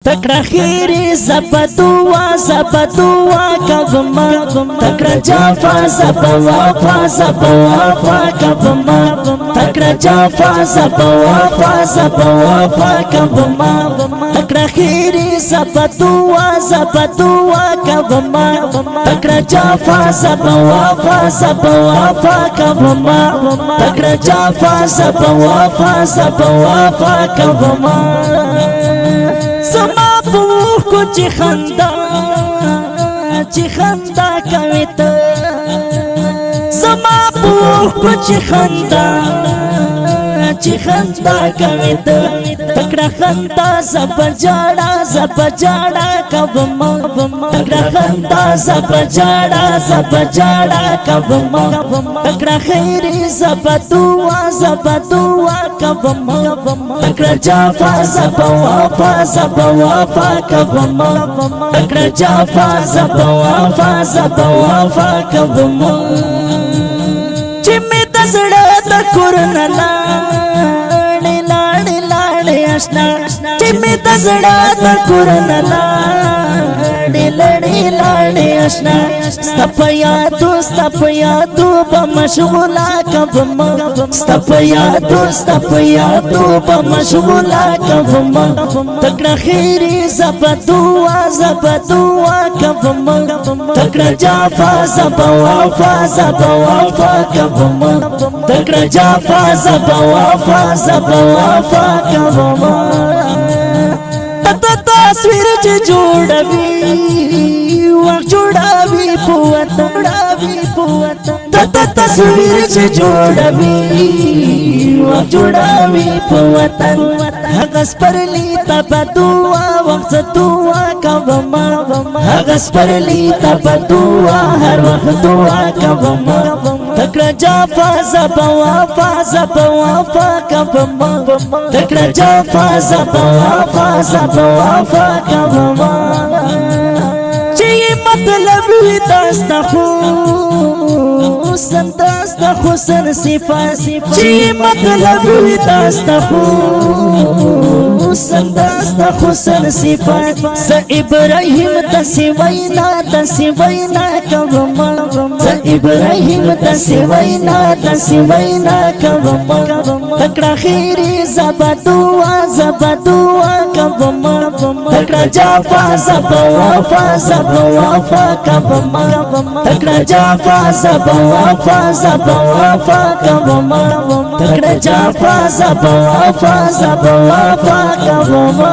تکړه خیری زبدوا کبما تکړه جافا زبوا کبما تکړه جافا زبوا کبما تکړه خیری زبدوا کبما تکړه جافا زبوا کبما تکړه جافا زبوا کبما زما پوخ کو چی خندا کوي ته زما پوخ کو چی خندا کوي ته تکړه خندا زب جاړه کبما تکړه خندا زب جاړه کبما تکړه خیری زب دعا کبما تکړه جافا زبوا کبما تکړه جافا زبوا کبما چې مې د زړه د کورن لاړې آشنا چې مې د زړه د کورن لاړې آشنا ستپیاتو بمشغولا کبما ستپیاتو بمشغولا کبما تکړه خیری زبدوا کبما تکړه جافا زبوا کبما تکړه جافا زبوا کبما تصویر چې جوړوي پوت تصویر چې جوړوي پوت هغه سپرلی تبدوا وخت دعا کبما هغه سپرلی تبدوا هر وخت دعا کبما تکړه جافا زبوا کبما تکړه جافا زبوا کبما چې مطلب وي داستا حسن صفات چې مطلب وي داستا حسن صفات س ابراهیم تسوینا کبما س ابراهیم تسوینا کبما تکړه خیری زبدوا کبما تکړه جافا زبوا کبما تکړه جافا زبوا کبما تکړه جافا زبوا کبما